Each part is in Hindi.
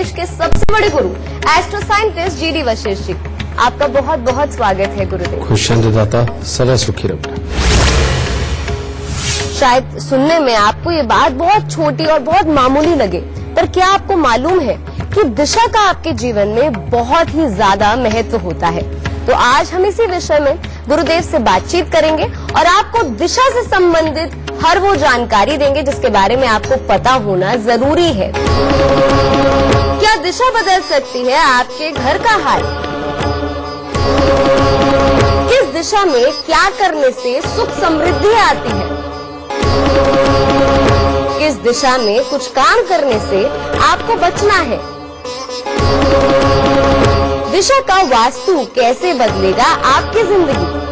देश के सबसे बड़े गुरु astro scientist GD Vashishtha ji, आपका बहुत बहुत स्वागत है गुरुदेव। खुशामदीदाता, सदा सुखी रखना। शायद सुनने में आपको ये बात बहुत छोटी और बहुत मामूली लगे, पर क्या आपको मालूम है कि दिशा का आपके जीवन में बहुत ही ज्यादा महत्व होता है। तो आज हम इसी विषय में गुरुदेव से बातचीत करेंगे और आपको दिशा से संबंधित हर वो जानकारी देंगे जिसके बारे में आपको पता होना जरूरी है। क्या दिशा बदल सकती है आपके घर का हाल? किस दिशा में क्या करने से सुख समृद्धि आती है? किस दिशा में कुछ काम करने से आपको बचना है? दिशा का वास्तु कैसे बदलेगा आपकी जिंदगी?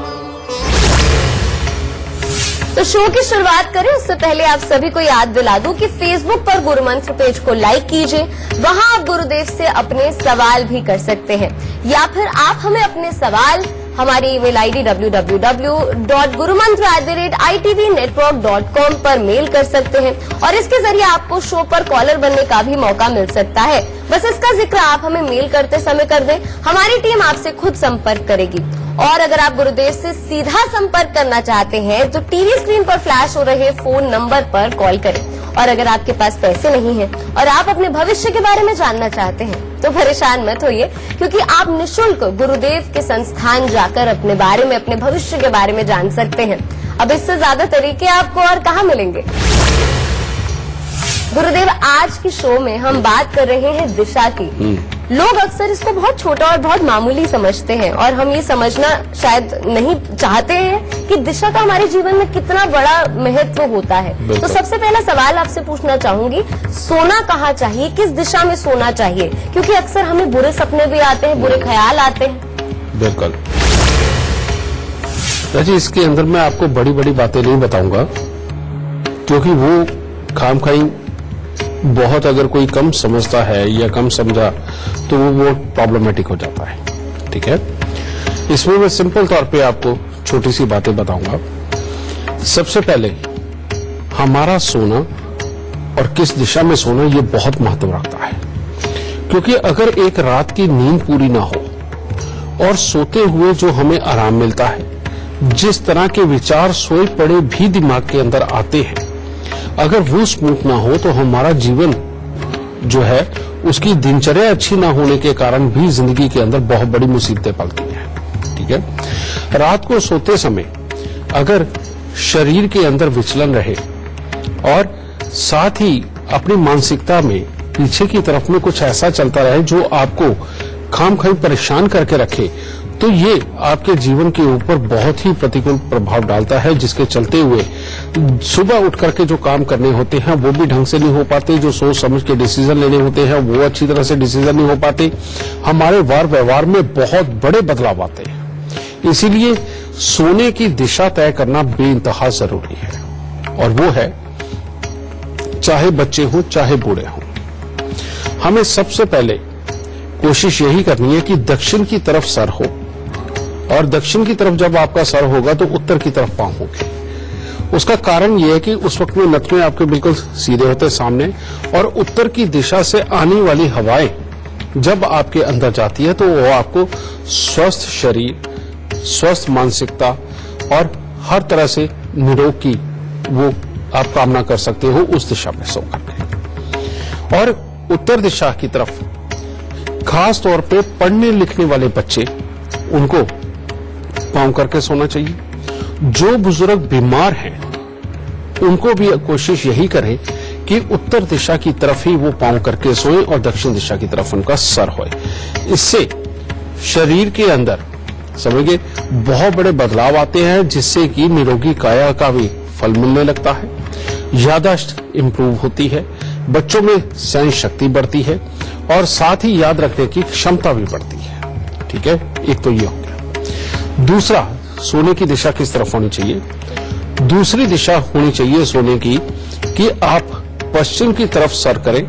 तो शो की शुरुआत करें उससे पहले आप सभी को याद दिला दूं कि फेसबुक पर गुरु मंत्र पेज को लाइक कीजिए। वहां आप गुरुदेव से अपने सवाल भी कर सकते हैं, या फिर आप हमें अपने सवाल हमारी ईमेल आईडी www.gurumantra@itvnetwork.com पर मेल कर सकते हैं और इसके जरिए आपको शो पर कॉलर बनने का भी मौका मिल सकता है। बस इसका जिक्र आप हमें मेल करते समय कर दें, हमारी टीम आपसे खुद संपर्क करेगी। और अगर आप गुरुदेव से सीधा संपर्क करना चाहते हैं तो टीवी स्क्रीन पर फ्लैश हो रहे फोन नंबर पर कॉल करें। और अगर आपके पास पैसे नहीं हैं और आप अपने भविष्य के बारे में जानना चाहते हैं तो परेशान मत होइए, क्योंकि आप निशुल्क गुरुदेव के संस्थान जाकर अपने बारे में, अपने भविष्य के बारे में जान सकते हैं। अब इससे ज्यादा तरीके आपको और कहाँ मिलेंगे। गुरुदेव, आज की शो में हम बात कर रहे हैं दिशा की। लोग अक्सर इसको बहुत छोटा और बहुत मामूली समझते हैं और हम ये समझना शायद नहीं चाहते हैं कि दिशा का हमारे जीवन में कितना बड़ा महत्व होता है। तो सबसे पहला सवाल आपसे पूछना चाहूंगी, सोना कहाँ चाहिए, किस दिशा में सोना चाहिए? क्योंकि अक्सर हमें बुरे सपने भी आते हैं, बुरे ख्याल आते हैं। बिल्कुल जी, इसके अंदर मैं आपको बड़ी बड़ी बातें नहीं बताऊंगा, क्योंकि वो खामखाई बहुत अगर कोई कम समझता है या कम समझा तो वो प्रॉब्लमेटिक हो जाता है। ठीक है, इसमें मैं सिंपल तौर पे आपको छोटी सी बातें बताऊंगा। सबसे पहले हमारा सोना और किस दिशा में सोना ये बहुत महत्व रखता है, क्योंकि अगर एक रात की नींद पूरी ना हो और सोते हुए जो हमें आराम मिलता है, जिस तरह के विचार सोए पड़े भी दिमाग के अंदर आते हैं, अगर वो स्मूथ ना हो तो हमारा जीवन जो है उसकी दिनचर्या अच्छी ना होने के कारण भी जिंदगी के अंदर बहुत बड़ी मुसीबतें पलती हैं। ठीक है, रात को सोते समय अगर शरीर के अंदर विचलन रहे और साथ ही अपनी मानसिकता में पीछे की तरफ में कुछ ऐसा चलता रहे जो आपको खामखाई परेशान करके रखे, तो ये आपके जीवन के ऊपर बहुत ही प्रतिकूल प्रभाव डालता है, जिसके चलते हुए सुबह उठ करके जो काम करने होते हैं वो भी ढंग से नहीं हो पाते, जो सोच समझ के डिसीजन लेने होते हैं वो अच्छी तरह से डिसीजन नहीं हो पाते, हमारे वार व्यवहार में बहुत बड़े बदलाव आते हैं। इसीलिए सोने की दिशा तय करना बेइंतहा जरूरी है, और वो है चाहे बच्चे हों चाहे बूढ़े हों। हमें सबसे पहले कोशिश यही करनी है कि दक्षिण की तरफ सर हो, और दक्षिण की तरफ जब आपका सर होगा तो उत्तर की तरफ पांव होंगे। उसका कारण यह है कि उस वक्त में नथुने आपके बिल्कुल सीधे होते सामने, और उत्तर की दिशा से आने वाली हवाएं जब आपके अंदर जाती है तो वो आपको स्वस्थ शरीर, स्वस्थ मानसिकता और हर तरह से निरोग की वो आप कामना कर सकते हो उस दिशा में सो करके। और उत्तर दिशा की तरफ खास तौर पे पढ़ने लिखने वाले बच्चे, उनको पांव करके सोना चाहिए। जो बुजुर्ग बीमार हैं उनको भी कोशिश यही करें कि उत्तर दिशा की तरफ ही वो पांव करके सोएं और दक्षिण दिशा की तरफ उनका सर होए। इससे शरीर के अंदर समझिए बहुत बड़े बदलाव आते हैं, जिससे कि निरोगी काया का भी फल मिलने लगता है, याददाश्त इंप्रूव होती है, बच्चों में सहन शक्ति बढ़ती है और साथ ही याद रखने की क्षमता भी बढ़ती है। ठीक है, एक तो ये हो गया। दूसरा, सोने की दिशा किस तरफ होनी चाहिए? दूसरी दिशा होनी चाहिए सोने की कि आप पश्चिम की तरफ सर करें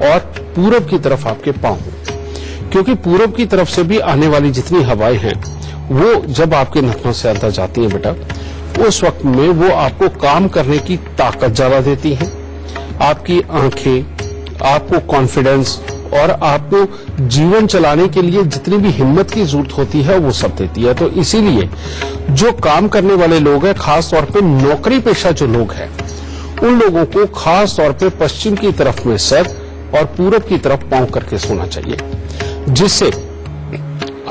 और पूरब की तरफ आपके पांव हो, क्योंकि पूरब की तरफ से भी आने वाली जितनी हवाएं हैं वो जब आपके नथनों से अंदर जाती हैं बेटा, उस वक्त में वो आपको काम करने की ताकत ज्यादा देती है। आपकी आंखें, आपको कॉन्फिडेंस और आपको जीवन चलाने के लिए जितनी भी हिम्मत की जरूरत होती है वो सब देती है। तो इसीलिए जो काम करने वाले लोग हैं, खास तौर पे नौकरी पेशा जो लोग हैं, उन लोगों को खास तौर पे पश्चिम की तरफ में सर और पूरब की तरफ पांव करके सोना चाहिए, जिससे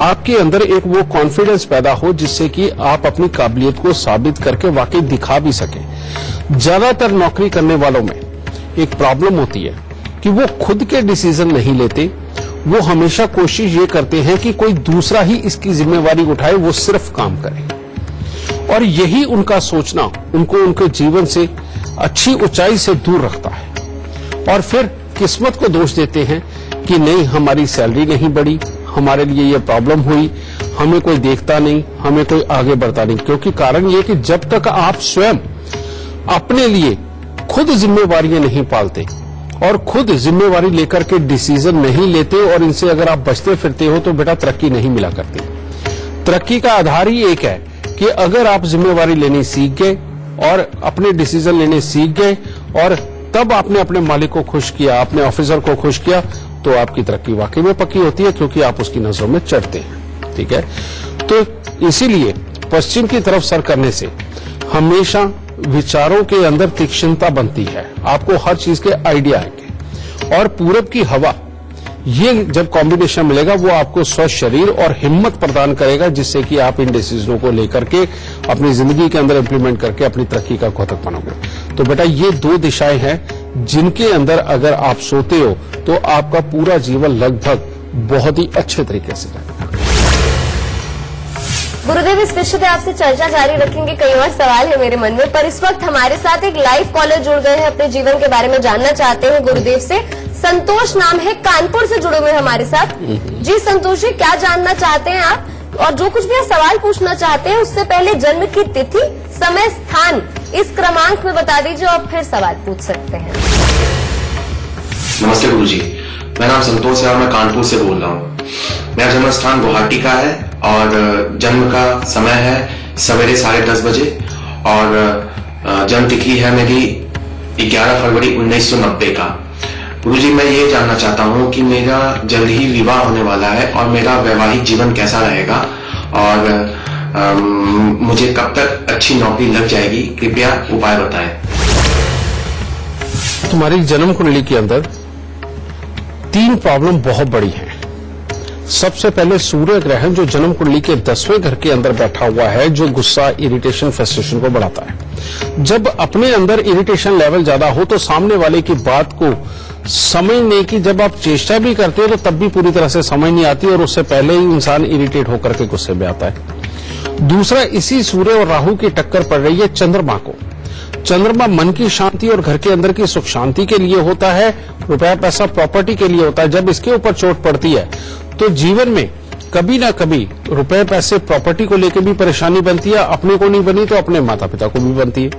आपके अंदर एक वो कॉन्फिडेंस पैदा हो जिससे कि आप अपनी काबिलियत को साबित करके वाकई दिखा भी सकें। ज्यादातर नौकरी करने वालों में एक प्रॉब्लम होती है कि वो खुद के डिसीजन नहीं लेते, वो हमेशा कोशिश ये करते हैं कि कोई दूसरा ही इसकी जिम्मेवारी उठाए, वो सिर्फ काम करे। और यही उनका सोचना उनको उनके जीवन से अच्छी ऊंचाई से दूर रखता है। और फिर किस्मत को दोष देते हैं कि नहीं, हमारी सैलरी नहीं बढ़ी, हमारे लिए ये प्रॉब्लम हुई, हमें कोई देखता नहीं, हमें कोई आगे बढ़ता नहीं। क्योंकि कारण ये कि जब तक आप स्वयं अपने लिए खुद जिम्मेवारियां नहीं पालते और खुद जिम्मेवारी लेकर के डिसीजन नहीं लेते और इनसे अगर आप बचते फिरते हो तो बेटा तरक्की नहीं मिला करती। तरक्की का आधार ही एक है कि अगर आप जिम्मेवारी लेनी सीख गए और अपने डिसीजन लेने सीख गए और तब आपने अपने मालिक को खुश किया, अपने ऑफिसर को खुश किया, तो आपकी तरक्की वाकई में पक्की होती है, क्योंकि आप उसकी नजरों में चढ़ते हैं। ठीक है, तो इसीलिए पश्चिम की तरफ सर करने से हमेशा विचारों के अंदर तीक्ष्णता बनती है, आपको हर चीज के आइडिया आएंगे। और पूरब की हवा, ये जब कॉम्बिनेशन मिलेगा वो आपको स्वस्थ शरीर और हिम्मत प्रदान करेगा, जिससे कि आप इन डिसीजनों को लेकर के अपनी जिंदगी के अंदर इंप्लीमेंट करके अपनी तरक्की का घोतक बनोगे। तो बेटा ये दो दिशाएं हैं जिनके अंदर अगर आप सोते हो तो आपका पूरा जीवन लगभग बहुत ही अच्छे तरीके से जाएगा। गुरुदेव, इस विषय पे आपसे चर्चा जारी रखेंगे, कई और सवाल है मेरे मन में, पर इस वक्त हमारे साथ एक लाइव कॉलर जुड़ गए हैं, अपने जीवन के बारे में जानना चाहते हैं गुरुदेव से। संतोष नाम है, कानपुर से जुड़े हुए हमारे साथ। जी संतोष जी, क्या जानना चाहते हैं आप? और जो कुछ भी आप सवाल पूछना चाहते हैं उससे पहले जन्म की तिथि, समय, स्थान इस क्रमांक में बता दीजिए और फिर सवाल पूछ सकते हैं। नमस्ते गुरुजी, मेरा नाम संतोष है और मैं कानपुर से बोल रहा हूँ। मेरा जन्म स्थान गुवाहाटी का है और जन्म का समय है सवेरे 10:30 बजे और जन्म तिथि है मेरी 11 फरवरी 1990 का। गुरुजी, मैं ये जानना चाहता हूँ कि मेरा जल्द ही विवाह होने वाला है और मेरा वैवाहिक जीवन कैसा रहेगा और मुझे कब तक अच्छी नौकरी लग जाएगी, कृपया उपाय बताएं। तुम्हारी जन्म कुंडली के अंदर 3 प्रॉब्लम बहुत बड़ी है। सबसे पहले सूर्य ग्रहण जो जन्म कुंडली के 10वें घर के अंदर बैठा हुआ है, जो गुस्सा, इरिटेशन, फ्रस्ट्रेशन को बढ़ाता है। जब अपने अंदर इरिटेशन लेवल ज्यादा हो तो सामने वाले की बात को समझने की जब आप चेष्टा भी करते हो तो तब भी पूरी तरह से समझ नहीं आती और उससे पहले ही इंसान इरिटेट होकर के गुस्से में आता है। दूसरा, इसी सूर्य और राहु की टक्कर पड़ रही है चंद्रमा को। चंद्रमा मन की शांति और घर के अंदर की सुख शांति के लिए होता है, रुपया पैसा प्रॉपर्टी के लिए होता है। जब इसके ऊपर चोट पड़ती है तो जीवन में कभी ना कभी रुपए पैसे प्रॉपर्टी को लेकर भी परेशानी बनती है, अपने को नहीं बनी तो अपने माता पिता को भी बनती है।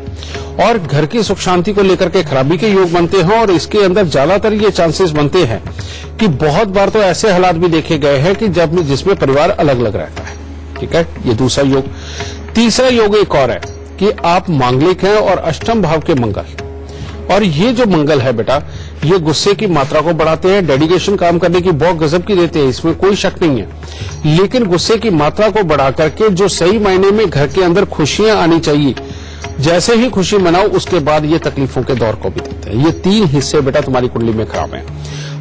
और घर की सुख शांति को लेकर के खराबी के योग बनते हैं और इसके अंदर ज्यादातर ये चांसेस बनते हैं कि बहुत बार तो ऐसे हालात भी देखे गए हैं कि जब जिसमें परिवार अलग अलग रहता है। ठीक है, ये दूसरा योग। तीसरा योग एक और है कि आप मांगलिक हैं और अष्टम भाव के मंगल, और ये जो मंगल है बेटा, ये गुस्से की मात्रा को बढ़ाते हैं, डेडिकेशन काम करने की बहुत गजब की देते हैं, इसमें कोई शक नहीं है। लेकिन गुस्से की मात्रा को बढ़ा करके जो सही मायने में घर के अंदर खुशियां आनी चाहिए, जैसे ही खुशी मनाओ उसके बाद ये तकलीफों के दौर को भी देते हैं। ये 3 हिस्से बेटा तुम्हारी कुंडली में खराब हैं।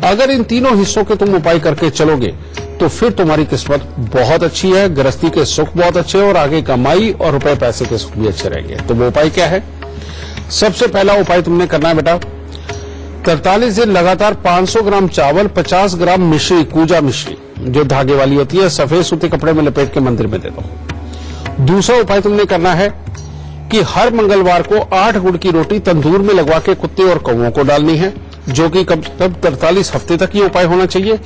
अगर इन तीनों हिस्सों के तुम उपाय करके चलोगे तो फिर तुम्हारी किस्मत बहुत अच्छी है, गृहस्थी के सुख बहुत अच्छे और आगे कमाई और रुपए पैसे के सुख भी अच्छे रहेंगे। तो वो उपाय क्या है? सबसे पहला उपाय तुमने करना है बेटा, 43 दिन लगातार 500 ग्राम चावल, 50 ग्राम मिश्री, कूजा मिश्री जो धागे वाली होती है, सफेद सूती कपड़े में लपेट के मंदिर में दे दो। दूसरा उपाय तुमने करना है कि हर मंगलवार को 8 गुड़ की रोटी तंदूर में लगवा के कुत्ते और कौवों को डालनी है, जो कि कब 43 हफ्ते तक ये उपाय होना चाहिए।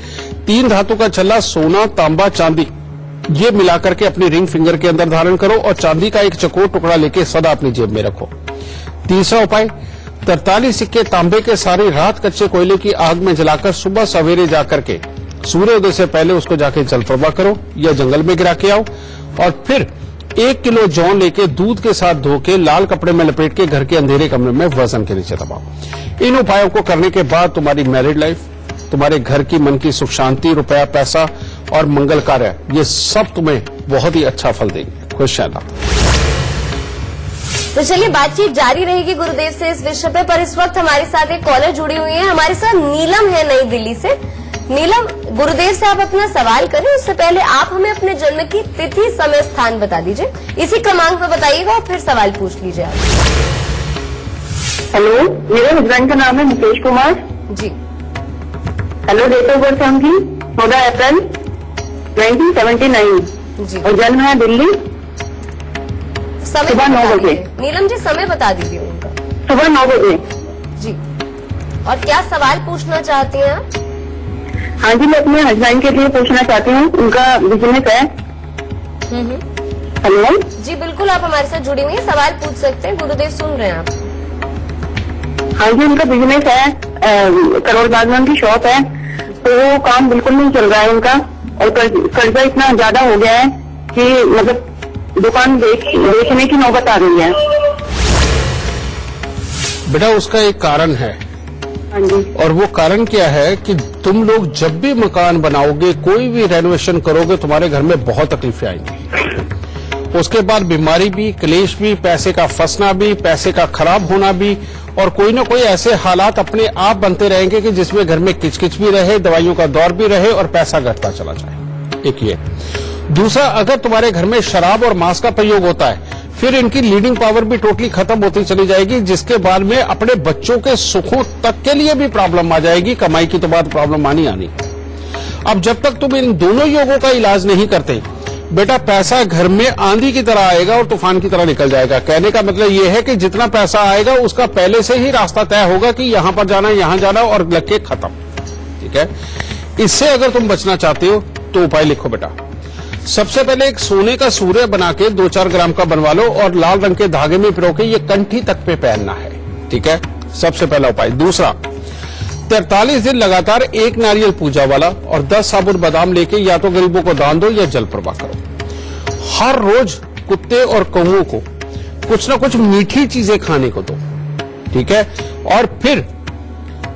3 धातु का छल्ला, सोना, तांबा, चांदी, ये मिलाकर के अपनी रिंग फिंगर के अंदर धारण करो और चांदी का एक चकोर टुकड़ा लेके सदा अपनी जेब में रखो। तीसरा उपाय, 43 सिक्के तांबे के सारी रात कच्चे कोयले की आग में जलाकर सुबह सवेरे जाकर के सूर्योदय से पहले उसको जाके जल प्रवाह करो या जंगल में गिरा के आओ और फिर 1 किलो जौ लेके दूध के साथ धो के लाल कपड़े में लपेट के घर के अंधेरे कमरे में वजन के नीचे दबाओ। इन उपायों को करने के बाद तुम्हारी मैरिड लाइफ, तुम्हारे घर की मन की सुख शांति, रुपया पैसा और मंगल कार्य, ये सब तुम्हें बहुत ही अच्छा फल देंगे। खुश रहना। तो चलिए बातचीत जारी रहेगी गुरुदेव से इस विषय पे, पर इस वक्त हमारे साथ एक कॉलर जुड़ी हुई है। हमारे साथ नीलम है नई दिल्ली से। नीलम, गुरुदेव से आप अपना सवाल करें उससे पहले आप हमें अपने जन्म की तिथि, समय, स्थान बता दीजिए। इसी क्रमांक पे बताइएगा और फिर सवाल पूछ लीजिए आप। हेलो, मेरे हस्बैंड का नाम है Mukesh Kumar ji. Hello, date of birth उनकी 14 अप्रैल 1979 जी। और जन्म है दिल्ली। समय सुबह 9 बता बजे। दीजिए। नीलम जी, समय बता दीजिए उनका। सुबह 9 बजे। जी। और क्या सवाल पूछना चाहती हैं आप? हाँ जी, मैं अपने हस्बैंड के लिए पूछना चाहती हूँ। उनका बिजनेस है। हेलो जी बिल्कुल, आप हमारे साथ जुड़ी हुई हैं, सवाल पूछ सकते हैं, गुरुदेव सुन रहे हैं आप। हाँ जी, उनका बिजनेस है, करोड़ बाग में उनकी शॉप है, तो वो काम बिल्कुल नहीं चल रहा है उनका, और कर्जा इतना ज्यादा हो गया है कि मतलब दुकान बेचने की नौबत आ रही है। बेटा, उसका एक कारण है, हाँ जी। और वो कारण क्या है कि तुम लोग जब भी मकान बनाओगे, कोई भी रेनोवेशन करोगे, तुम्हारे घर में बहुत तकलीफें आएंगी। उसके बाद बीमारी भी, क्लेश भी, पैसे का फंसना भी, पैसे का खराब होना भी, और कोई ना कोई ऐसे हालात अपने आप बनते रहेंगे कि जिसमें घर में किचकिच भी रहे, दवाइयों का दौर भी रहे और पैसा घटता चला जाए। एक ये। दूसरा, अगर तुम्हारे घर में शराब और मांस का प्रयोग होता है, फिर इनकी लीडिंग पावर भी टोटली खत्म होती चली जाएगी, जिसके बाद में अपने बच्चों के सुखों तक के लिए भी प्रॉब्लम आ जाएगी। कमाई की तो बात प्रॉब्लम आनी। अब जब तक तुम इन दोनों योगों का इलाज नहीं करते, बेटा पैसा घर में आंधी की तरह आएगा और तूफान की तरह निकल जाएगा। कहने का मतलब यह है कि जितना पैसा आएगा उसका पहले से ही रास्ता तय होगा कि यहां पर जाना, यहां जाना, और लग के खत्म। ठीक है, इससे अगर तुम बचना चाहते हो तो उपाय लिखो बेटा। सबसे पहले एक सोने का सूर्य बना के 2-4 ग्राम का बनवा लो और लाल रंग के धागे में पिरो के ये कंठी तक पे पहनना है। ठीक है, सबसे पहला उपाय। दूसरा, 43 दिन लगातार एक नारियल पूजा वाला और 10 साबुत बादाम लेके या तो गरीबों को दान दो या जल प्रवाह करो। हर रोज कुत्ते और कौओं को कुछ ना कुछ मीठी चीजें खाने को दो। ठीक है, और फिर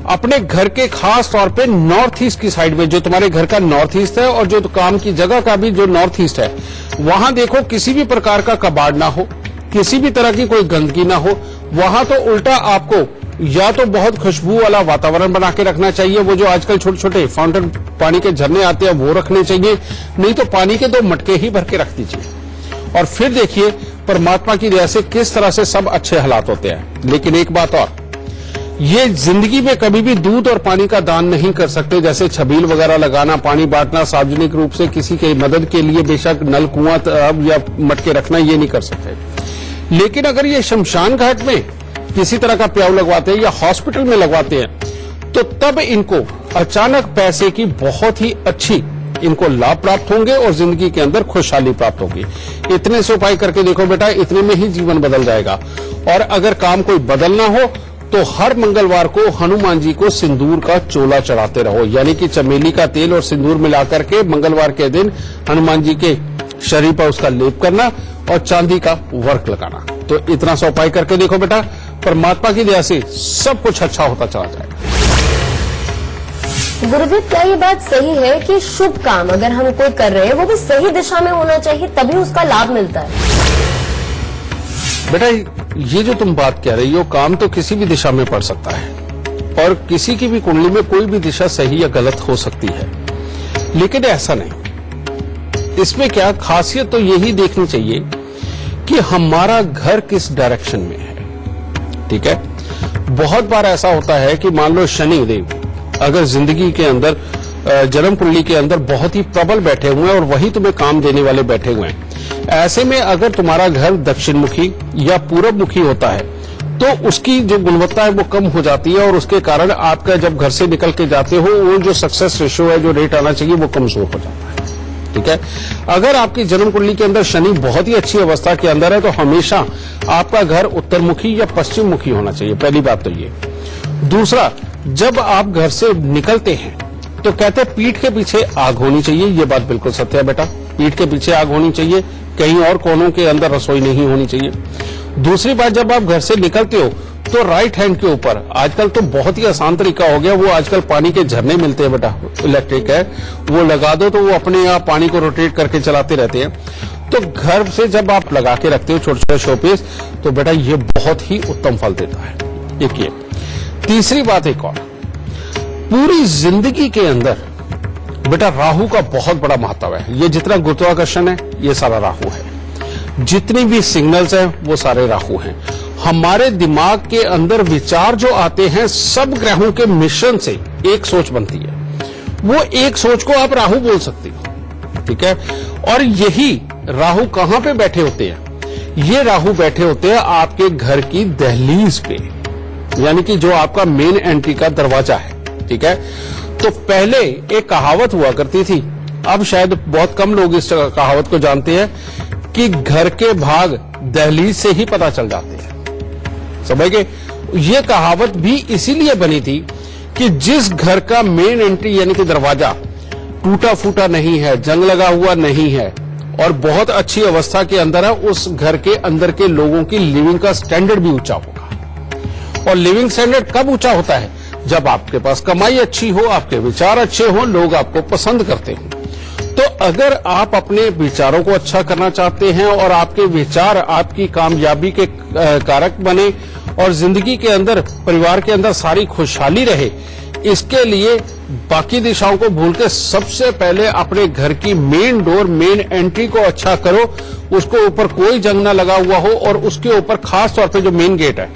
अपने घर के खास तौर पे नॉर्थ ईस्ट की साइड में, जो तुम्हारे घर का नॉर्थ ईस्ट है और जो काम की जगह का भी जो नॉर्थ ईस्ट है, वहां देखो किसी भी प्रकार का कबाड़ ना हो, किसी भी तरह की कोई गंदगी ना हो। वहां तो उल्टा आपको या तो बहुत खुशबू वाला वातावरण बना के रखना चाहिए, वो जो आजकल छोटे छोटे फाउंटेन पानी के झरने आते हैं वो रखने चाहिए, नहीं तो पानी के 2 मटके ही भर के रख दीजिए। और फिर देखिए परमात्मा की दया से किस तरह से सब अच्छे हालात होते हैं। लेकिन एक बात और, ये जिंदगी में कभी भी दूध और पानी का दान नहीं कर सकते, जैसे छबील वगैरह लगाना, पानी बांटना, सार्वजनिक रूप से किसी की मदद के लिए बेशक नल, कुआं या मटके रखना, ये नहीं कर सकते। लेकिन अगर ये शमशान घाट में किसी तरह का प्याऊ लगवाते हैं या हॉस्पिटल में लगवाते हैं, तो तब इनको अचानक पैसे की बहुत ही अच्छी इनको लाभ प्राप्त होंगे और जिंदगी के अंदर खुशहाली प्राप्त होगी। इतने से उपाय करके देखो बेटा, इतने में ही जीवन बदल जाएगा। और अगर काम कोई बदलना हो तो हर मंगलवार को हनुमान जी को सिंदूर का चोला चढ़ाते रहो, यानी कि चमेली का तेल और सिंदूर मिलाकर के मंगलवार के दिन हनुमान जी के शरीर पर उसका लेप करना और चांदी का वर्क लगाना। तो इतना सा उपाय करके देखो बेटा, परमात्मा की दया से सब कुछ अच्छा होता चला जाएगा। गुरुदेव, क्या ये बात सही है कि शुभ काम अगर हम कोई कर रहे हैं वो भी सही दिशा में होना चाहिए, तभी उसका लाभ मिलता है? बेटा, ये जो तुम बात कह रही हो, काम तो किसी भी दिशा में पड़ सकता है और किसी की भी कुंडली में कोई भी दिशा सही या गलत हो सकती है, लेकिन ऐसा नहीं। इसमें क्या खासियत तो यही देखनी चाहिए कि हमारा घर किस डायरेक्शन में है। ठीक है, बहुत बार ऐसा होता है कि मान लो शनि देव अगर जिंदगी के अंदर, जन्म कुंडली के अंदर बहुत ही प्रबल बैठे हुए हैं और वही तुम्हें काम देने वाले बैठे हुए हैं, ऐसे में अगर तुम्हारा घर दक्षिण मुखी या पूरब मुखी होता है तो उसकी जो गुणवत्ता है वो कम हो जाती है और उसके कारण आपका जब घर से निकल के जाते हो वो जो सक्सेस रेशियो है, जो रेट आना चाहिए, वो कमजोर हो जाता है। ठीक है, अगर आपकी जन्म कुंडली के अंदर शनि बहुत ही अच्छी अवस्था के अंदर है तो हमेशा आपका घर उत्तर मुखी या पश्चिम मुखी होना चाहिए। पहली बात तो ये। दूसरा, जब आप घर से निकलते हैं तो कहते हैं पीठ के पीछे आग होनी चाहिए। ये बात बिल्कुल सत्य है बेटा, पीठ के पीछे आग होनी चाहिए, कहीं और कोनों के अंदर रसोई नहीं होनी चाहिए। दूसरी बात, जब आप घर से निकलते हो तो राइट हैंड के ऊपर आजकल तो बहुत ही आसान तरीका हो गया, वो आजकल पानी के झरने मिलते हैं बेटा, इलेक्ट्रिक है, वो लगा दो तो वो अपने आप पानी को रोटेट करके चलाते रहते हैं। तो घर से जब आप लगा के रखते हो छोटे छोटे शोपीस, तो बेटा ये बहुत ही उत्तम फल देता है। एक ये। तीसरी बात एक और, पूरी जिंदगी के अंदर बेटा राहु का बहुत बड़ा महत्व है। ये जितना गुरुत्वाकर्षण है ये सारा राहु है, जितनी भी सिग्नल्स हैं वो सारे राहु हैं। हमारे दिमाग के अंदर विचार जो आते हैं सब ग्रहों के मिश्रण से एक सोच बनती है, वो एक सोच को आप राहु बोल सकते हो, ठीक है। और यही राहु कहां पे बैठे होते हैं, ये राहु बैठे होते हैं आपके घर की दहलीज पे, यानी कि जो आपका मेन एंट्री का दरवाजा है, ठीक है। तो पहले एक कहावत हुआ करती थी, अब शायद बहुत कम लोग इस कहावत को जानते हैं कि घर के भाग दहलीज से ही पता चल जाते हैं, समझ गए। ये कहावत भी इसीलिए बनी थी कि जिस घर का मेन एंट्री यानी कि दरवाजा टूटा फूटा नहीं है, जंग लगा हुआ नहीं है और बहुत अच्छी अवस्था के अंदर है, उस घर के अंदर के लोगों की लिविंग का स्टैंडर्ड भी ऊंचा होगा। और लिविंग स्टैंडर्ड कब ऊंचा होता है, जब आपके पास कमाई अच्छी हो, आपके विचार अच्छे हो, लोग आपको पसंद करते हो। तो अगर आप अपने विचारों को अच्छा करना चाहते हैं और आपके विचार आपकी कामयाबी के कारक बने और जिंदगी के अंदर, परिवार के अंदर सारी खुशहाली रहे, इसके लिए बाकी दिशाओं को भूल के सबसे पहले अपने घर की मेन डोर, मेन एंट्री को अच्छा करो, उसको ऊपर कोई जंग ना लगा हुआ हो और उसके ऊपर खास तौर पे जो मेन गेट है,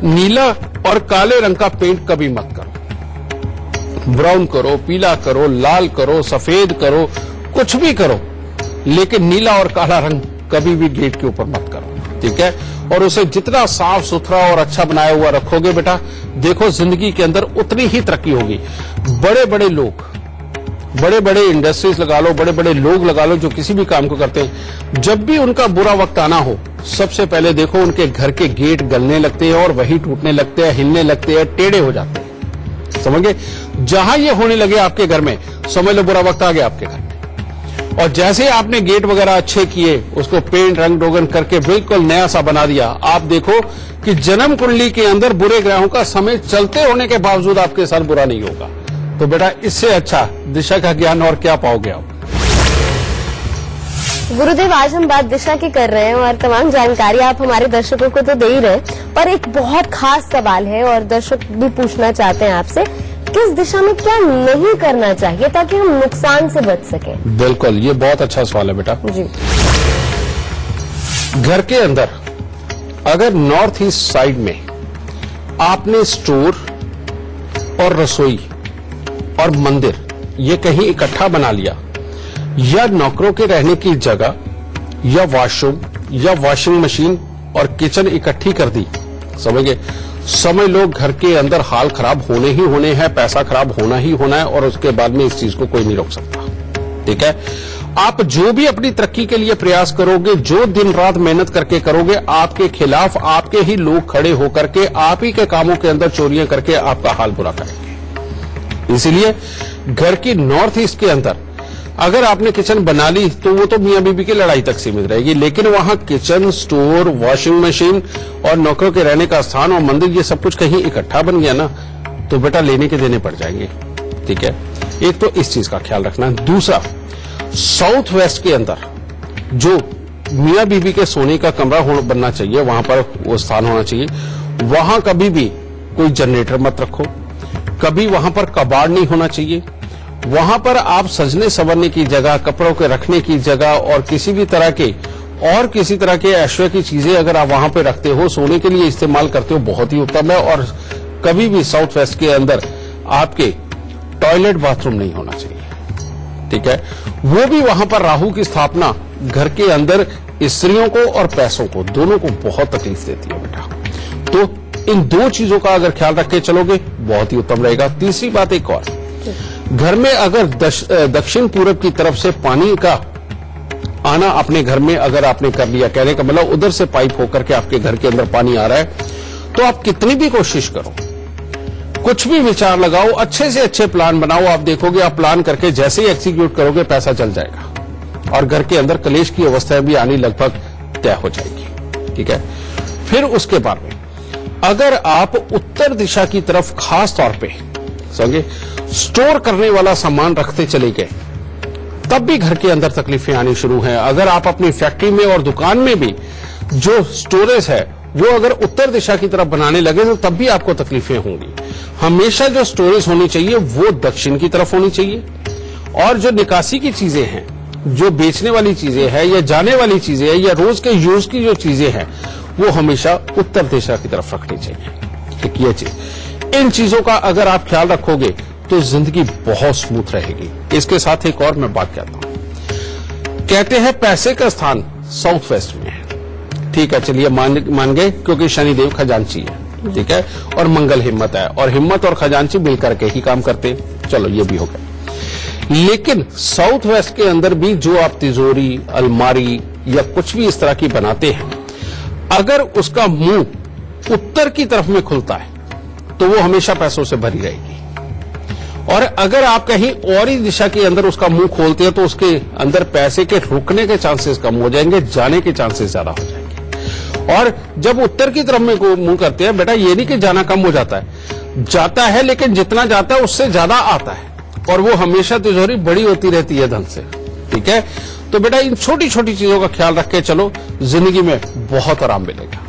नीला और काले रंग का पेंट कभी मत करो, ब्राउन करो, पीला करो, लाल करो, सफेद करो, कुछ भी करो, लेकिन नीला और काला रंग कभी भी गेट के ऊपर मत करो, ठीक है। और उसे जितना साफ सुथरा और अच्छा बनाया हुआ रखोगे बेटा, देखो जिंदगी के अंदर उतनी ही तरक्की होगी। बड़े बड़े लोग, बड़े बड़े इंडस्ट्रीज लगा लो, बड़े बड़े लोग लगा लो जो किसी भी काम को करते हैं, जब भी उनका बुरा वक्त आना हो, सबसे पहले देखो उनके घर के गेट गलने लगते हैं और वही टूटने लगते हैं, हिलने लगते हैं, टेढ़े हो जाते हैं, समझ गए। जहां ये होने लगे आपके घर में, समझ लो बुरा वक्त आ गया आपके घर में। और जैसे आपने गेट वगैरह अच्छे किए, उसको पेंट रंग रोगन करके बिल्कुल नया सा बना दिया, आप देखो कि जन्म कुंडली के अंदर बुरे ग्रहों का समय चलते होने के बावजूद आपके साथ बुरा नहीं होगा। तो बेटा इससे अच्छा दिशा का ज्ञान और क्या पाओगे आप। गुरुदेव, आज हम बात दिशा की कर रहे हैं और तमाम जानकारी आप हमारे दर्शकों को तो दे ही रहे, पर एक बहुत खास सवाल है और दर्शक भी पूछना चाहते हैं आपसे, किस दिशा में क्या नहीं करना चाहिए ताकि हम नुकसान से बच सकें। बिल्कुल, ये बहुत अच्छा सवाल है बेटा जी। घर के अंदर अगर नॉर्थ ईस्ट साइड में आपने स्टोर और रसोई और मंदिर ये कहीं इकट्ठा बना लिया, या नौकरों के रहने की जगह, या वॉशरूम या वॉशिंग मशीन और किचन इकट्ठी कर दी, समझ गए, समझ लो घर के अंदर हाल खराब होने ही होने हैं, पैसा खराब होना ही होना है और उसके बाद में इस चीज को कोई नहीं रोक सकता, ठीक है। आप जो भी अपनी तरक्की के लिए प्रयास करोगे, जो दिन रात मेहनत करके करोगे, आपके खिलाफ आपके ही लोग खड़े होकर के आप ही के कामों के अंदर चोरियां करके आपका हाल बुरा करेंगे। इसीलिए घर की नॉर्थ ईस्ट के अंदर अगर आपने किचन बना ली तो वो तो मियां बीबी की लड़ाई तक सीमित रहेगी, लेकिन वहां किचन, स्टोर, वॉशिंग मशीन और नौकरों के रहने का स्थान और मंदिर ये सब कुछ कहीं इकट्ठा बन गया ना, तो बेटा लेने के देने पड़ जाएंगे, ठीक है। एक तो इस चीज का ख्याल रखना। दूसरा, साउथ वेस्ट के अंदर जो मियां बीबी के सोने का कमरा बनना चाहिए, वहां पर वो स्थान होना चाहिए, वहां कभी भी कोई जनरेटर मत रखो, कभी वहां पर कबाड़ नहीं होना चाहिए। वहां पर आप सजने संवरने की जगह, कपड़ों के रखने की जगह और किसी तरह के ऐश्वर्य की चीजें अगर आप वहां पे रखते हो, सोने के लिए इस्तेमाल करते हो, बहुत ही उत्तम है। और कभी भी साउथ वेस्ट के अंदर आपके टॉयलेट बाथरूम नहीं होना चाहिए, ठीक है। वो भी वहां पर राहु की स्थापना घर के अंदर स्त्रियों को और पैसों को, दोनों को बहुत तकलीफ देती है बेटा। तो इन दो चीजों का अगर ख्याल रख के चलोगे बहुत ही उत्तम रहेगा। तीसरी बात एक और, घर में अगर दक्षिण पूरब की तरफ से पानी का आना अपने घर में अगर आपने कर लिया, कहने का मतलब उधर से पाइप होकर के आपके घर के अंदर पानी आ रहा है, तो आप कितनी भी कोशिश करो, कुछ भी विचार लगाओ, अच्छे से अच्छे प्लान बनाओ, आप देखोगे आप प्लान करके जैसे ही एग्जीक्यूट करोगे पैसा चल जाएगा और घर के अंदर कलेश की अवस्थाएं भी आनी लगभग तय हो जाएगी, ठीक है। फिर उसके बाद में अगर आप उत्तर दिशा की तरफ खास तौर पे समझे स्टोर करने वाला सामान रखते चले गए, तब भी घर के अंदर तकलीफें आनी शुरू हैं। अगर आप अपनी फैक्ट्री में और दुकान में भी जो स्टोरेज है वो अगर उत्तर दिशा की तरफ बनाने लगे तो तब भी आपको तकलीफें होंगी। हमेशा जो स्टोरेज होनी चाहिए वो दक्षिण की तरफ होनी चाहिए, और जो निकासी की चीजें हैं, जो बेचने वाली चीजें हैं या जाने वाली चीजें हैं या रोज के यूज की जो चीजें हैं, वो हमेशा उत्तर दिशा की तरफ रखनी चाहिए। ठीक, ये चीज, इन चीजों का अगर आप ख्याल रखोगे तो जिंदगी बहुत स्मूथ रहेगी। इसके साथ एक और मैं बात कहता हूं, कहते हैं पैसे का स्थान साउथ वेस्ट में है। ठीक है, चलिए मान गए, क्योंकि शनिदेव खजांची है, ठीक है, और मंगल हिम्मत है, और हिम्मत और खजांची मिलकर के ही काम करते हैं। चलो ये भी हो गया। लेकिन साउथ वेस्ट के अंदर भी जो आप तिजोरी, अलमारी या कुछ भी इस तरह की बनाते हैं, अगर उसका मुंह उत्तर की तरफ में खुलता है तो वो हमेशा पैसों से भरी रहेगी, और अगर आप कहीं और ही दिशा के अंदर उसका मुंह खोलते हैं तो उसके अंदर पैसे के रुकने के चांसेस कम हो जाएंगे, जाने के चांसेस ज्यादा हो जाएंगे। और जब उत्तर की तरफ में मुंह करते हैं, बेटा ये नहीं कि जाना कम हो जाता है, जाता है, लेकिन जितना जाता है उससे ज्यादा आता है, और वो हमेशा तिजोरी बड़ी होती रहती है धन से। ठीक है, तो बेटा इन छोटी छोटी चीजों का ख्याल रख के चलो, जिंदगी में बहुत आराम मिलेगा।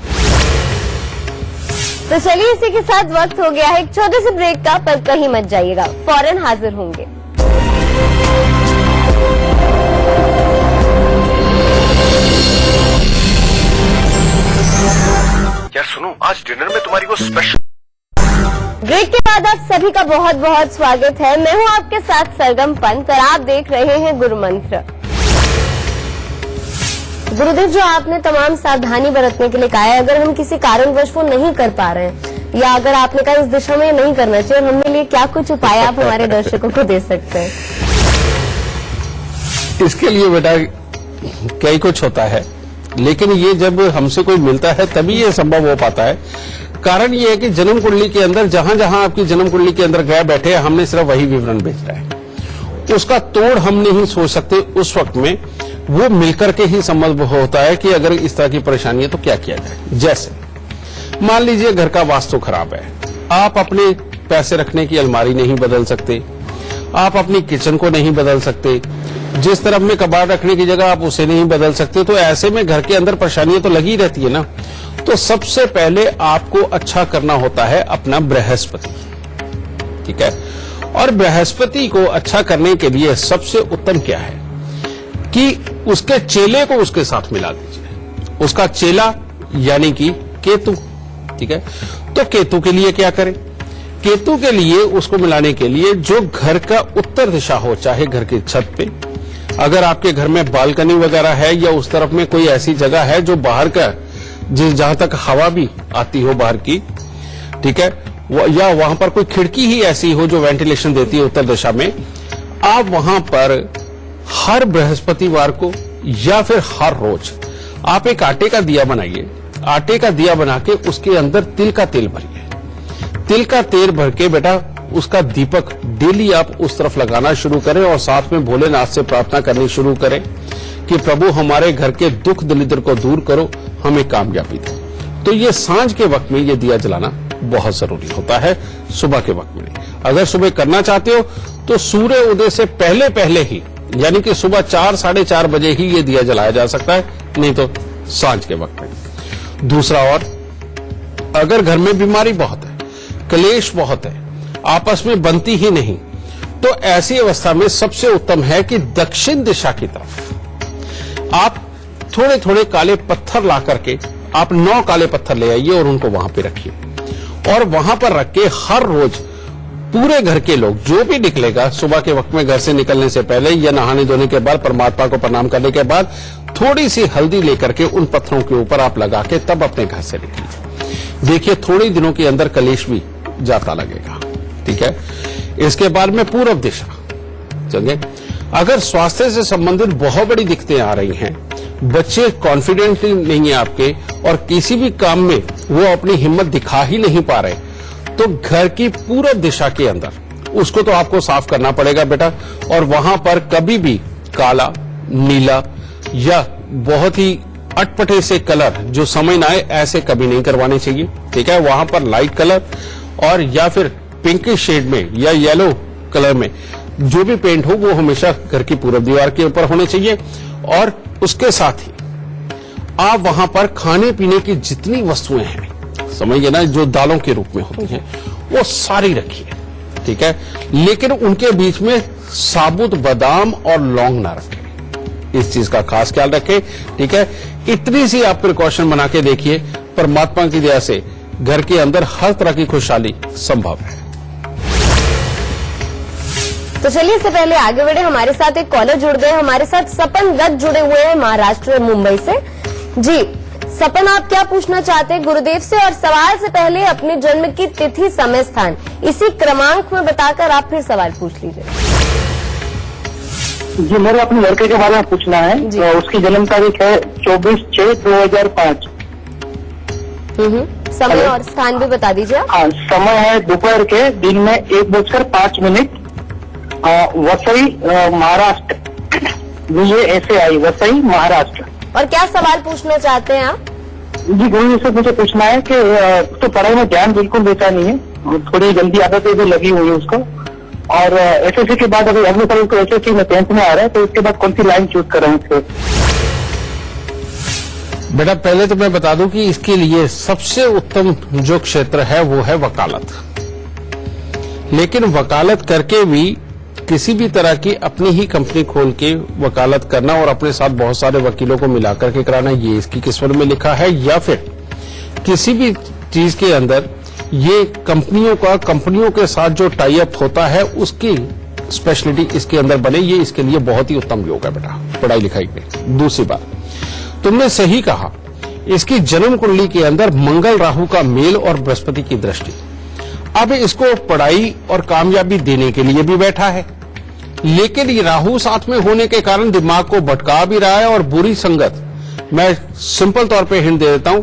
तो चलिए इसी के साथ वक्त हो गया है एक छोटे से ब्रेक का, पर कहीं मत जाइएगा, फौरन हाजिर होंगे। यार सुनो, आज डिनर में तुम्हारी वो स्पेशल। ब्रेक के बाद आप सभी का बहुत बहुत स्वागत है। मैं हूं आपके साथ सरगम पंत और आप देख रहे हैं गुरु मंत्र। गुरुदेव, जो आपने तमाम सावधानी बरतने के लिए कहा है, अगर हम किसी कारणवश वो नहीं कर पा रहे हैं, या अगर आपने कहा इस दिशा में नहीं करना चाहिए, और हमने लिए क्या कुछ उपाय आप हमारे दर्शकों को दे सकते हैं? इसके लिए बेटा कई कुछ होता है, लेकिन ये जब हमसे कोई मिलता है तभी ये संभव हो पाता है। कारण ये है कि जन्म कुंडली के अंदर जहां जहां आपकी जन्म कुंडली के अंदर गए बैठे, हमने सिर्फ वही विवरण भेजा है। उसका तोड़ हम नहीं सोच सकते उस वक्त में, वो मिलकर के ही संभव होता है कि अगर इस तरह की परेशानी है तो क्या किया जाए। जैसे मान लीजिए घर का वास्तु खराब है, आप अपने पैसे रखने की अलमारी नहीं बदल सकते, आप अपनी किचन को नहीं बदल सकते, जिस तरफ में कबाड़ रखने की जगह आप उसे नहीं बदल सकते, तो ऐसे में घर के अंदर परेशानियां तो लगी रहती है ना। तो सबसे पहले आपको अच्छा करना होता है अपना बृहस्पति। ठीक है, और बृहस्पति को अच्छा करने के लिए सबसे उत्तम क्या है कि उसके चेले को उसके साथ मिला दीजिए। उसका चेला यानी कि केतु। ठीक है, तो केतु के लिए क्या करें? केतु के लिए उसको मिलाने के लिए जो घर का उत्तर दिशा हो, चाहे घर की छत पे, अगर आपके घर में बालकनी वगैरह है या उस तरफ में कोई ऐसी जगह है जो बाहर का, जहां तक हवा भी आती हो बाहर की, ठीक है, या वहां पर कोई खिड़की ही ऐसी हो जो वेंटिलेशन देती है उत्तर दिशा में, आप वहां पर हर बृहस्पतिवार को या फिर हर रोज आप एक आटे का दिया बनाइए। आटे का दिया बना के उसके अंदर तिल का तेल भरिए। तिल का तेल भर के बेटा उसका दीपक डेली आप उस तरफ लगाना शुरू करें, और साथ में भोलेनाथ से प्रार्थना करनी शुरू करें कि प्रभु हमारे घर के दुख दलिद्र को दूर करो, हमें कामयाबी दो। तो ये सांझ के वक्त में ये दिया जलाना बहुत जरूरी होता है, सुबह के वक्त में नहीं। अगर सुबह करना चाहते हो तो सूर्य उदय से पहले पहले ही, यानी कि सुबह 4 साढ़े 4 बजे ही ये दिया जलाया जा सकता है, नहीं तो सांझ के वक्त में। दूसरा, और अगर घर में बीमारी बहुत है, क्लेश बहुत है, आपस में बनती ही नहीं, तो ऐसी अवस्था में सबसे उत्तम है कि दक्षिण दिशा की तरफ आप थोड़े थोड़े काले पत्थर ला करके आप 9 काले पत्थर ले आइए और उनको वहां पे रखिए, और वहां पर रख के हर रोज पूरे घर के लोग, जो भी निकलेगा सुबह के वक्त में घर से निकलने से पहले या नहाने धोने के बाद, परमात्मा को प्रणाम करने के बाद, थोड़ी सी हल्दी लेकर के उन पत्थरों के ऊपर आप लगा के तब अपने घर से निकलिए। देखिए थोड़े दिनों के अंदर कलेश भी जाता लगेगा। ठीक है, इसके बाद में पूर्व दिशा चलिए। अगर स्वास्थ्य से संबंधित बहुत बड़ी दिक्कतें आ रही हैं, बच्चे कॉन्फिडेंट नहीं है आपके, और किसी भी काम में वो अपनी हिम्मत दिखा ही नहीं पा रहे, तो घर की पूर्व दिशा के अंदर उसको तो आपको साफ करना पड़ेगा बेटा, और वहां पर कभी भी काला, नीला या बहुत ही अटपटे से कलर जो समझ ना आए, ऐसे कभी नहीं करवाने चाहिए। ठीक है, वहां पर लाइट कलर और या फिर पिंकिश शेड में या येलो कलर में जो भी पेंट हो वो हमेशा घर की पूरब दीवार के ऊपर होने चाहिए। और उसके साथ ही आप वहां पर खाने पीने की जितनी वस्तुएं हैं, समझिए ना, जो दालों के रूप में होती हैं, वो सारी रखिए, ठीक है, लेकिन उनके बीच में साबुत बादाम और लौंग ना रखें। इस चीज का खास ख्याल रखें, ठीक है। इतनी सी आप प्रिकॉशन बना के देखिए, परमात्मा की दया से घर के अंदर हर तरह की खुशहाली संभव है। तो चलिए, इससे पहले आगे बढ़े, हमारे साथ एक कॉलर जुड़ गए। हमारे साथ सपन दत्त जुड़े हुए हैं महाराष्ट्र मुंबई से। जी सपन, आप क्या पूछना चाहते हैं गुरुदेव से? और सवाल से पहले अपने जन्म की तिथि, समय, स्थान इसी क्रमांक में बताकर आप फिर सवाल पूछ लीजिए। जी, मेरे अपने लड़के के बारे में पूछना है। तो उसकी जन्म तारीख है 24/6/2005। समय और स्थान भी बता दीजिए आप। हाँ, समय है दोपहर के, दिन में 1:05 वसई महाराष्ट्र। VASAI वसई महाराष्ट्र। और क्या सवाल पूछना चाहते हैं आप? जी गुरु जी से मुझे पूछना है कि तो पढ़ाई में ध्यान बिल्कुल देता नहीं है, थोड़ी गंदी आदतें भी लगी हुई है उसको। और SSC के बाद अभी अगले साल उसको SSC में 10th में आ रहा है, तो उसके बाद कौन सी लाइन चूज कर रहे हैं उसको? बेटा पहले तो मैं बता दूं कि इसके लिए सबसे उत्तम जो क्षेत्र है वो है वकालत। लेकिन वकालत करके भी किसी भी तरह की अपनी ही कंपनी खोल के वकालत करना और अपने साथ बहुत सारे वकीलों को मिलाकर के कराना, ये इसकी किस्मत में लिखा है। या फिर किसी भी चीज के अंदर ये कंपनियों के साथ जो टाई अप होता है उसकी स्पेशलिटी इसके अंदर बने, ये इसके लिए बहुत ही उत्तम योग है बेटा पढ़ाई लिखाई में। दूसरी बात, तुमने सही कहा, इसकी जन्म कुंडली के अंदर मंगल राहु का मेल और बृहस्पति की दृष्टि अब इसको पढ़ाई और कामयाबी देने के लिए भी बैठा है। लेकिन ये राहु साथ में होने के कारण दिमाग को भटका भी रहा है और बुरी संगत, मैं सिंपल तौर पे हिंट दे देता हूं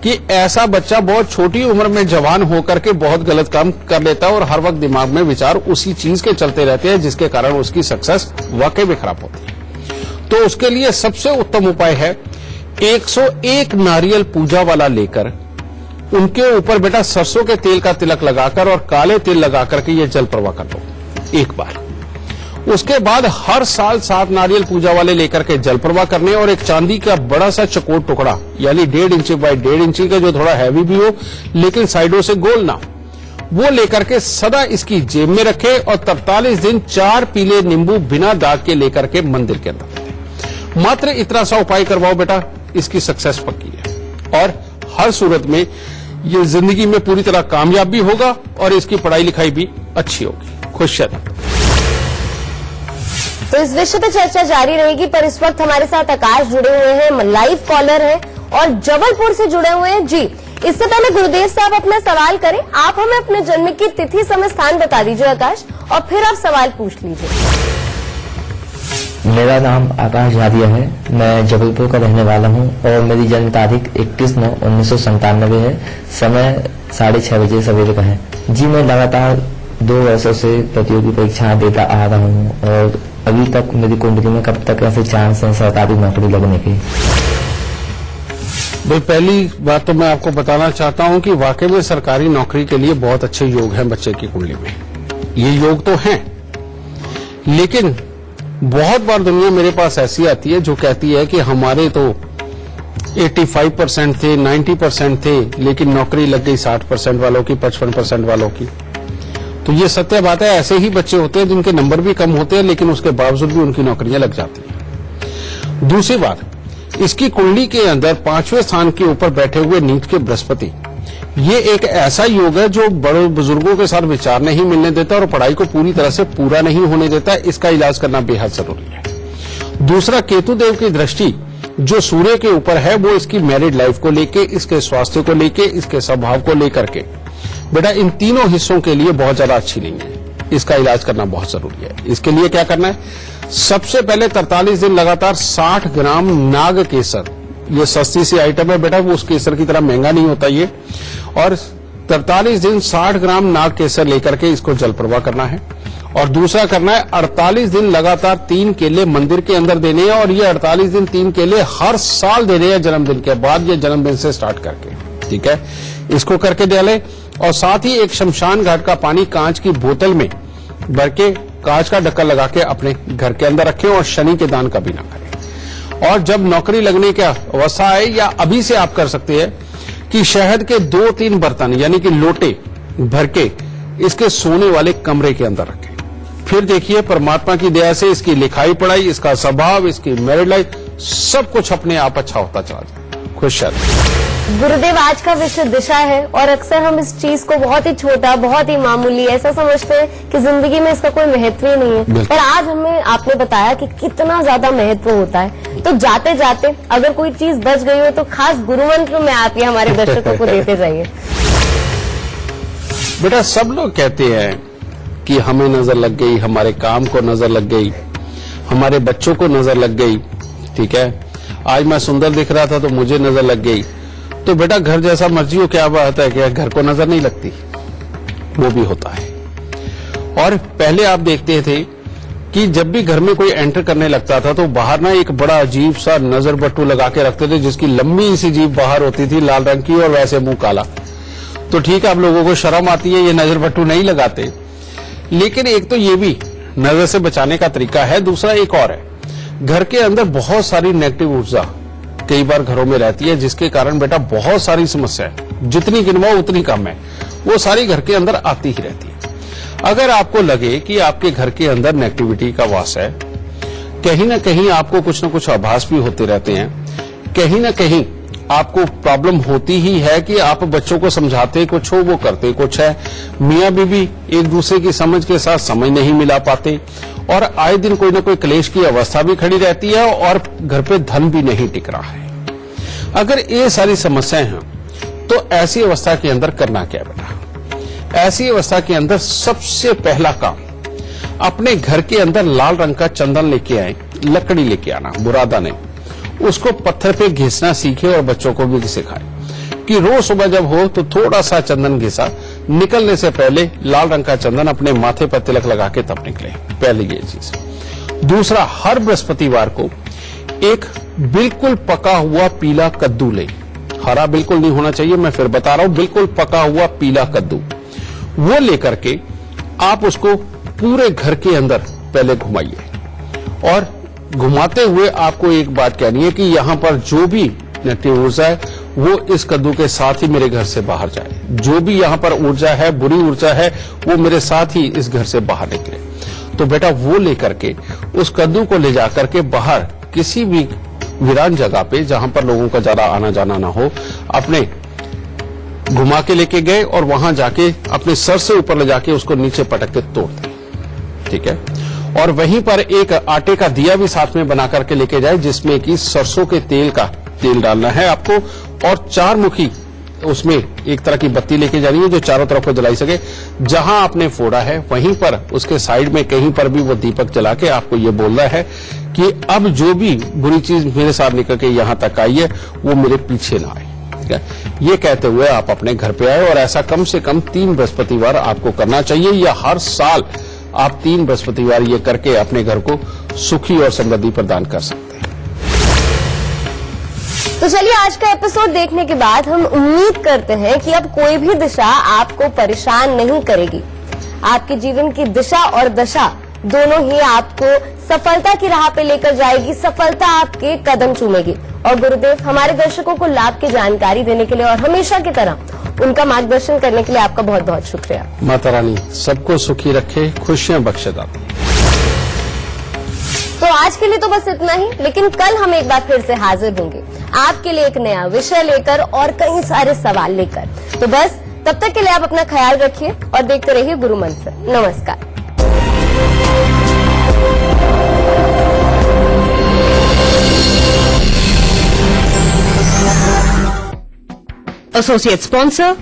कि ऐसा बच्चा बहुत छोटी उम्र में जवान होकर के बहुत गलत काम कर लेता है और हर वक्त दिमाग में विचार उसी चीज के चलते रहते हैं, जिसके कारण उसकी सक्सेस वाकई में खराब होती है। तो उसके लिए सबसे उत्तम उपाय है 101 नारियल पूजा वाला लेकर उनके ऊपर बेटा सरसों के तेल का तिलक लगाकर और काले तेल लगा करके ये जल प्रवाह कर दो एक बार। उसके बाद हर साल 7 नारियल पूजा वाले लेकर के जल प्रवाह करने और एक चांदी का बड़ा सा चकोर टुकड़ा यानी 1.5 इंची बाय 1.5 इंची का, जो थोड़ा हैवी भी हो लेकिन साइडों से गोल ना, वो लेकर के सदा इसकी जेब में रखे और 43 दिन 4 पीले नींबू बिना दाग के लेकर के मंदिर के अंदर। मात्र इतना सा उपाय करवाओ बेटा, इसकी सक्सेस पक्की है और हर सूरत में ये जिंदगी में पूरी तरह कामयाब भी होगा और इसकी पढ़ाई लिखाई भी अच्छी होगी। खुश रहना। तो इस विषय पे चर्चा जारी रहेगी, पर इस वक्त हमारे साथ आकाश जुड़े हुए हैं, लाइव कॉलर है और जबलपुर से जुड़े हुए हैं। जी इससे पहले गुरुदेव साहब अपना सवाल करें, आप हमें अपने जन्म की तिथि, समय, स्थान बता दीजिए आकाश, और फिर आप सवाल पूछ लीजिए। मेरा नाम आकाश झादिया है, मैं जबलपुर का रहने वाला हूं और मेरी जन्म तारीख 21/9/1997 है। समय 6:30 बजे सवेरे का है। जी मैं लगातार 2 वर्षों से प्रतियोगी परीक्षाएं देता आ रहा हूं और अभी तक मेरी कुंडली में कब तक ऐसे चांस है सरकारी नौकरी लगने के? भाई पहली बात तो मैं आपको बताना चाहता हूं कि वाकई में सरकारी नौकरी के लिए बहुत अच्छे योग हैं बच्चे की कुंडली में। ये योग तो हैं, लेकिन बहुत बार दुनिया मेरे पास ऐसी आती है जो कहती है कि हमारे तो 85% थे, 90% थे, लेकिन नौकरी लग गई 60% वालों की, 55% वालों की। तो ये सत्य बात है, ऐसे ही बच्चे होते हैं जिनके नंबर भी कम होते हैं लेकिन उसके बावजूद भी उनकी नौकरियां लग जाती हैं। दूसरी बात, इसकी कुंडली के अंदर 5वें स्थान के ऊपर बैठे हुए नीच के बृहस्पति, ये एक ऐसा योग है जो बड़े बुजुर्गों के साथ विचार नहीं मिलने देता और पढ़ाई को पूरी तरह से पूरा नहीं होने देता। इसका इलाज करना बेहद जरूरी है। दूसरा, केतु देव की दृष्टि जो सूर्य के ऊपर है वो इसकी मैरिड लाइफ को लेके, इसके स्वास्थ्य को लेके, इसके स्वभाव को लेकर के बेटा इन तीनों हिस्सों के लिए बहुत ज्यादा अच्छी नहीं है। इसका इलाज करना बहुत जरूरी है। इसके लिए क्या करना है, सबसे पहले 43 दिन लगातार 60 ग्राम नाग केसर, ये सस्ती सी आइटम है बेटा, वो उस केसर की तरह महंगा नहीं होता ये, और 43 दिन 60 ग्राम नाग केसर लेकर के इसको जल प्रवाह करना है। और दूसरा करना है 48 दिन लगातार 3 केले मंदिर के अंदर देने हैं और ये 48 दिन 3 केले हर साल देने हैं जन्मदिन के बाद या जन्मदिन से स्टार्ट करके, ठीक है। इसको करके डालें और साथ ही एक शमशान घाट का पानी कांच की बोतल में भर के कांच का ढक्कन लगा के अपने घर के अंदर रखें और शनि के दान कभी ना करें। और जब नौकरी लगने का अवस्था आए या अभी से आप कर सकते हैं कि शहद के 2-3 बर्तन यानी कि लोटे भर के इसके सोने वाले कमरे के अंदर रखें। फिर देखिए परमात्मा की दया से इसकी लिखाई पढ़ाई, इसका स्वभाव, इसकी मैरिड लाइफ सब कुछ अपने आप अच्छा होता चला जाए। खुश रहते। गुरुदेव, आज का विषय दिशा है और अक्सर हम इस चीज को बहुत ही छोटा, बहुत ही मामूली ऐसा समझते हैं कि जिंदगी में इसका कोई महत्व ही नहीं है। पर आज हमें आपने बताया कि कितना ज्यादा महत्व होता है। तो जाते जाते अगर कोई चीज बच गई हो तो खास गुरु मंत्र में आप ये हमारे दर्शकों को देते जाइए। बेटा, सब लोग कहते हैं कि हमें नजर लग गई, हमारे काम को नजर लग गई, हमारे बच्चों को नजर लग गई। ठीक है, आज मैं सुंदर दिख रहा था तो मुझे नजर लग गई। तो बेटा, घर जैसा मर्जी हो, क्या बात है कि घर को नजर नहीं लगती? वो भी होता है। और पहले आप देखते थे कि जब भी घर में कोई एंटर करने लगता था तो बाहर ना एक बड़ा अजीब सा नजर बट्टू लगा के रखते थे, जिसकी लंबी सी जीभ बाहर होती थी, लाल रंग की, और वैसे मुंह काला। तो ठीक है, आप लोगों को शर्म आती है, ये नजर बट्टू नहीं लगाते। लेकिन एक तो ये भी नजर से बचाने का तरीका है, दूसरा एक और है। घर के अंदर बहुत सारी नेगेटिव ऊर्जा कई बार घरों में रहती है, जिसके कारण बेटा बहुत सारी समस्याएं, जितनी गिनवाओ उतनी कम है, वो सारी घर के अंदर आती ही रहती है। अगर आपको लगे कि आपके घर के अंदर नेगेटिविटी का वास है, कहीं ना कहीं आपको कुछ न कुछ आभास भी होते रहते हैं, कहीं ना कहीं आपको प्रॉब्लम होती ही है कि आप बच्चों को समझाते कुछ हो, वो करते कुछ है, मियां बीवी एक दूसरे की समझ के साथ समझ नहीं मिला पाते, और आए दिन कोई ना कोई क्लेश की अवस्था भी खड़ी रहती है और घर पे धन भी नहीं टिक रहा है। अगर ये सारी समस्याएं हैं तो ऐसी अवस्था के अंदर करना क्या बेटा? ऐसी अवस्था के अंदर सबसे पहला काम, अपने घर के अंदर लाल रंग का चंदन लेके आए, लकड़ी लेके आना, बुरादा नहीं, उसको पत्थर पे घिसना सीखे और बच्चों को भी सिखाए कि रोज सुबह जब हो तो थोड़ा सा चंदन घिसा, निकलने से पहले लाल रंग का चंदन अपने माथे पर तिलक लगा के तब निकले। पहली ये चीज। दूसरा, हर बृहस्पतिवार को एक बिल्कुल पका हुआ पीला कद्दू ले, हरा बिल्कुल नहीं होना चाहिए, मैं फिर बता रहा हूं, बिल्कुल पका हुआ पीला कद्दू, वो लेकर के आप उसको पूरे घर के अंदर पहले घुमाइए। और घुमाते हुए आपको एक बात कहनी है कि यहां पर जो भी नेगेटिव ऊर्जा है वो इस कद्दू के साथ ही मेरे घर से बाहर जाए। जो भी यहां पर ऊर्जा है, बुरी ऊर्जा है, वो मेरे साथ ही इस घर से बाहर निकले। तो बेटा, वो लेकर के उस कद्दू को ले जाकर के बाहर किसी भी वीरान जगह पे जहां पर लोगों का ज्यादा आना जाना ना हो, अपने घुमा के लेके गए और वहां जाके अपने सर से ऊपर ले जाके उसको नीचे पटक के तोड़ दें। ठीक है, और वहीं पर एक आटे का दिया भी साथ में बना करके लेके जाए, जिसमें कि सरसों के तेल का तेल डालना है आपको, और 4 मुखी उसमें एक तरह की बत्ती लेके जानी है जो चारों तरफ को जलाई सके। जहां आपने फोड़ा है वहीं पर उसके साइड में कहीं पर भी वो दीपक जला के आपको ये बोलना है कि अब जो भी बुरी चीज मेरे साथ निकल के यहां तक आई है वो मेरे पीछे ना आए। ठीक है, ये कहते हुए आप अपने घर पे आए, और ऐसा कम से कम 3 बृहस्पतिवार आपको करना चाहिए, या हर साल आप 3 बृहस्पतिवार ये करके अपने घर को सुखी और समृद्धि प्रदान कर सकते हैं। तो चलिए, आज का एपिसोड देखने के बाद हम उम्मीद करते हैं कि अब कोई भी दिशा आपको परेशान नहीं करेगी। आपके जीवन की दिशा और दशा दोनों ही आपको सफलता की राह पे लेकर जाएगी, सफलता आपके कदम चूमेगी। और गुरुदेव, हमारे दर्शकों को लाभ की जानकारी देने के लिए और हमेशा की तरह उनका मार्गदर्शन करने के लिए आपका बहुत बहुत शुक्रिया। माता रानी सबको सुखी रखे, खुशियां बख्शे दाती। तो आज के लिए तो बस इतना ही, लेकिन कल हम एक बार फिर से हाजिर होंगे आपके लिए एक नया विषय लेकर और कई सारे सवाल लेकर। तो बस तब तक के लिए आप अपना ख्याल रखिए और देखते रहिए गुरु मंत्र। नमस्कार। Associate sponsor